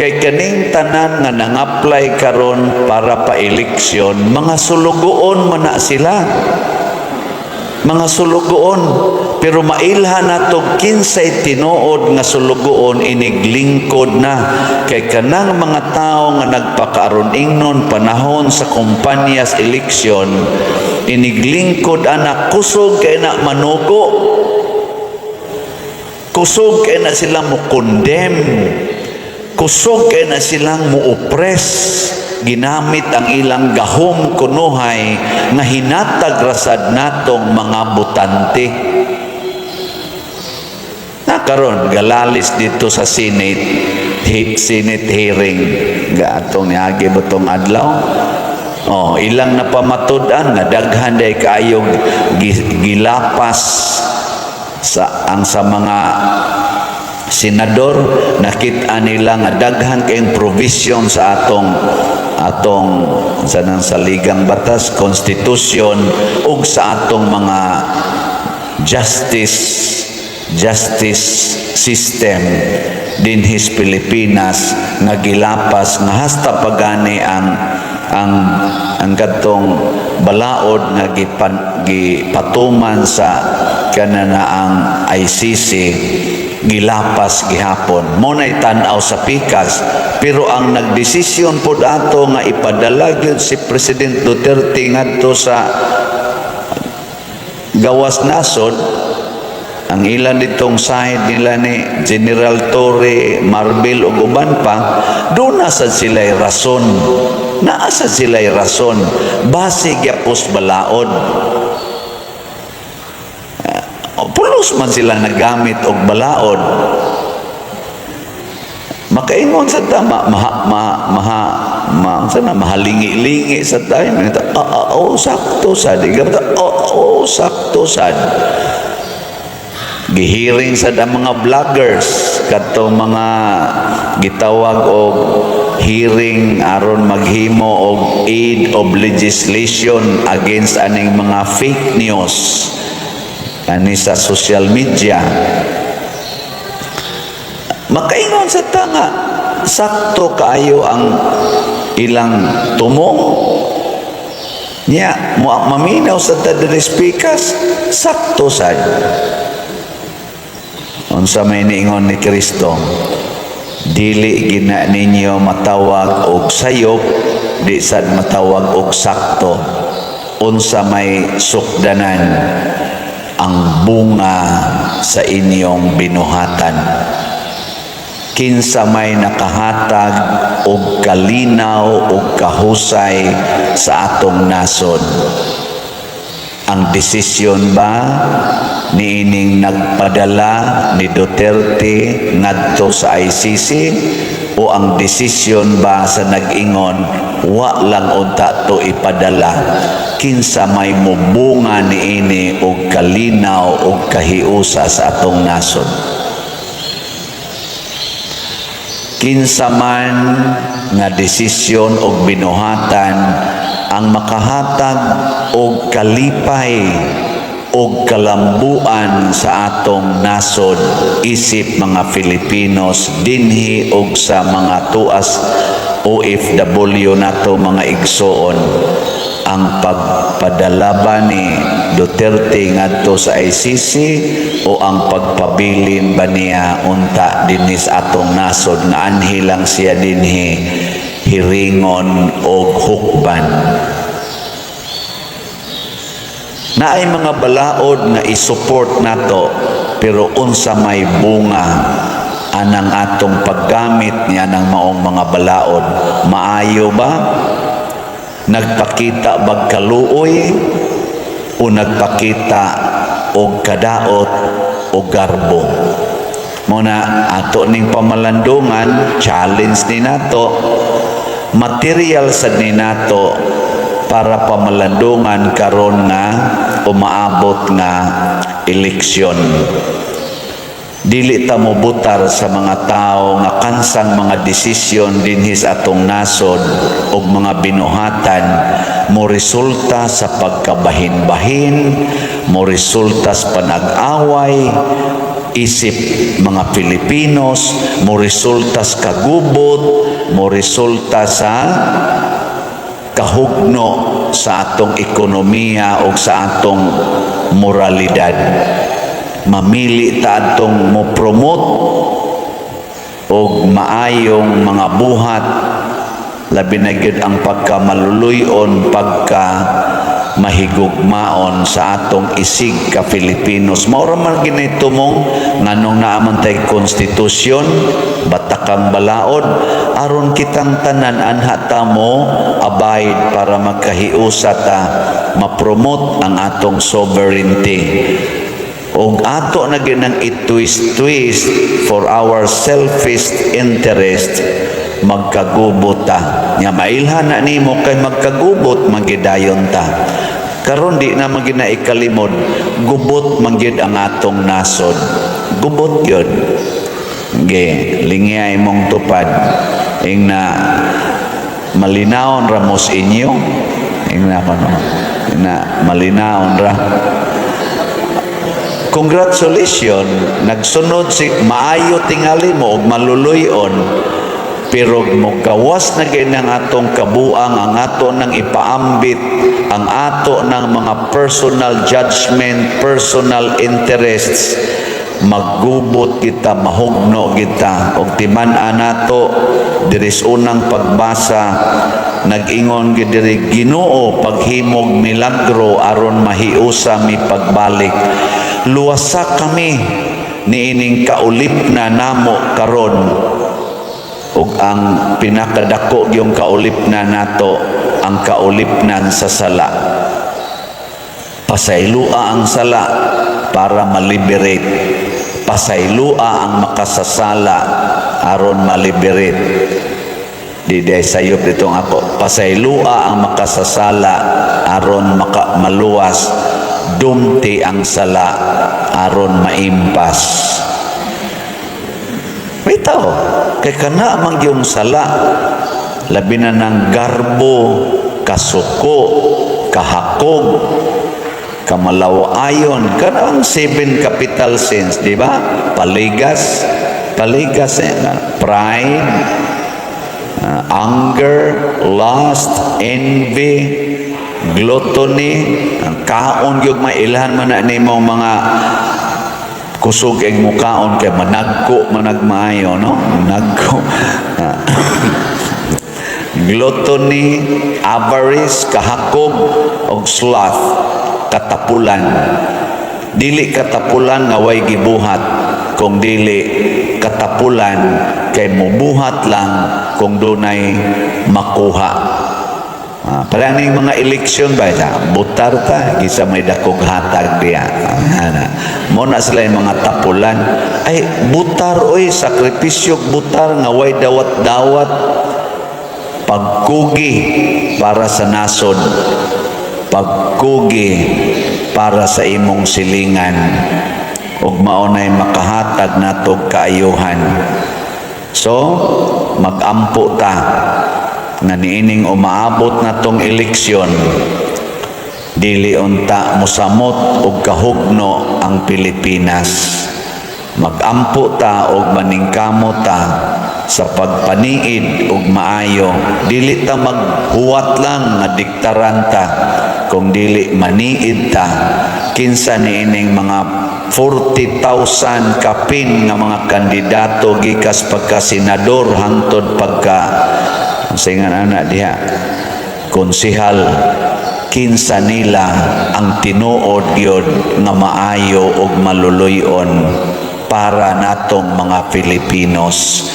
kay kaning tanan nga nang-apply karon para pa eleksyon, mga sulugoon man na sila. Mga sulugoon, pero mailhan natog kinsay tinuod nga sulugoon iniglingkod na kay kanang mga tao nga nagpakaaron ingnon panahon sa kumpanyas eleksyon, iniglingkod ana kusog kay na manugo, kusog kay na sila mo condemn, kusog kay na silang mo oppress. Ginamit ang ilang gahom kunuhay nga hinatag rasad natong mga butante. Nakaroon galalis dito sa Senate hearing gaatong niagi butong adlaw. Ilang napamatud-an nga daghan day kaayog gilapas sa mga senador, nakita nila nga daghan kayong provision sa atong sanang saligang batas, konstitusyon ug sa atong mga justice system dinhis Pilipinas nga gilapas nga hasta pagani ang katong balaod nga gipatuman sa kanana ang ICC gilapas gihapon. Mo na tan-aw sa pikas, pero ang nagdesisyon pod ato nga ipadala gyud si President Duterte ngadto sa gawas nasod, ang ilan ditong side nila ni General Torre, Marbil ug uban pa, doon nasa sila'y rason. Naasa sila'y rason. Base gyapos balaod. Pulos man sila nagamit og balaod. Makaingon sa tama mahalingi-lingi sa time. Sakto sad. Sakto sad. Gihiring sa mga vloggers kadtong mga gitawag og hearing aron maghimo og aid of legislation against aning mga fake news ani sa social media. Makaingon sa tanga, sakto kaayo ang ilang tumong niya maminaw sa tadiri speakers, sakto sad. Unsa may niingon ni Kristo, dili gina ninyo matawag og sayop, di sad matawag og sakto. Unsa may sukdanan ang bunga sa inyong binuhatan. Kinsa may nakahatag og kalinaw og kahusay sa atong nasod. Ang desisyon ba niining nagpadala ni Duterte ngadto sa ICC o ang desisyon ba sa nag-ingon wa lang unta to ipadala? Kinsa may mubunga niini og kalinaw og kahiusa sa atong nasod. Kinsa man nga desisyon og binuhatan ang makahatag og kalipay og kalambuan sa atong nasod isip mga Filipinos dinhi og sa mga tuas OFW nato mga igsoon. Ang pagpadala ba ni Duterte ngadto sa ICC o ang pagpabilin ba niya unta dinhi sa atong nasod nga anhi lang siya dinhi hiringon og hukban. Naay mga balaod nga isupport nato, pero unsa may bunga anang atong paggamit niya ng maong mga balaod? Maayo ba? Nagpakita bag kaluoy o nagpakita og kadaot o garbo? Muna ato ning pamalandungan, challenge ni nato, material sad ni nato para pamalandungan karon nga umaabot nga eleksyon. Dili ta mo butar sa mga tao nga kansang mga desisyon dinhi sa atong nasod ug mga binuhatan mo resulta sa pagkabahin-bahin, mo resulta sa panag-away, isip mga Pilipinos, mo resulta sa kagubot, mo resulta sa kahugno sa atong ekonomiya o sa atong moralidad. Mamili ta atong mo promote og maayong mga buhat, labi na gyud ang pagkamaluluyon, pagka mahigugmaon sa atong isig ka Filipinos. Maura man ginito mong nganong naaman tay konstitusyon, batakang balaod, aron kitang tanan anha ta mo abide para magkahiusa ta mapromote ang atong sovereignty. Og ato na ginang i-twist for our selfish interest, magkagubot ta. Nga mailhan na nimo kay magkagubot, magidayon ta. Karon di na magina ikalimod, gubot mangyud ang atong nasod. Gubot yun. Lingyay mong tupad. Ing na malinaon ramos inyo. Ing na malinaon ra. Congratulations, nagsunod si maayo tingali mo og maluluyon, pero mogawas na ginang atong kabuang, ang ato nang ipaambit, ang ato ng mga personal judgment, personal interests, maggubot kita, mahugno kita, og timan-an nato diris unang pagbasa, nag-ingon gid diri Ginoo paghimog milagro aron mahiusa mi pagbalik. Luwasa kami niining kaulip na namo karon, ug ang pinakadako yung kaulip na nato ang kaulipnan sa sala. Pasaylua ang sala para maliberate. Pasaylua ang makasasala aron maliberate. Diday sayop ditong ako. Pasaylua ang makasasala aron maluwas. Dumti ang sala aron maimpas. Bitaw, kay kana mang yung sala, labi na ng garbo, kasuko, kahakog, kamalawayon, kana ang 7 capital sins, di ba? Paligas, pride, anger, lust, envy, gluttony, ang kaon gyud mailhan man na nimo mga kusog ing mukaon kay managko managmaayo, no? Managko. Gluttony, avarice, kahakog og sloth, katapulan. Dili katapulan nga way gibuhat, kung dili katapulan kay mubuhat lang kung dunay makuha. Paraning mga eleksyon ba ita? Butar ta, gisa may dakog hatag diya. Muna sila yung mga tapulan. Ay, butar oy, sakripisyok butar, nga way dawat-dawat. Pagkugi para sa nasod. Pagkugi para sa imong silingan. Ug maunay makahatag natog kaayuhan. So, mag-ampo ta na niining umaabot na tong eleksyon, dili unta mosamot og kahugno ang Pilipinas. Magampo ta og maningkamo ta sa pagpaniid og maayo. Dili ta maghuwat lang nga diktaran ta, kung dili maniid ta. Kinsa niining mga 40,000 kapin nga mga kandidato gikas pagka senador hangtod pagka singan anak diha konsehal, kinsa nila ang tinuod gyud nga maayo og maluluyon para natong mga Filipinos.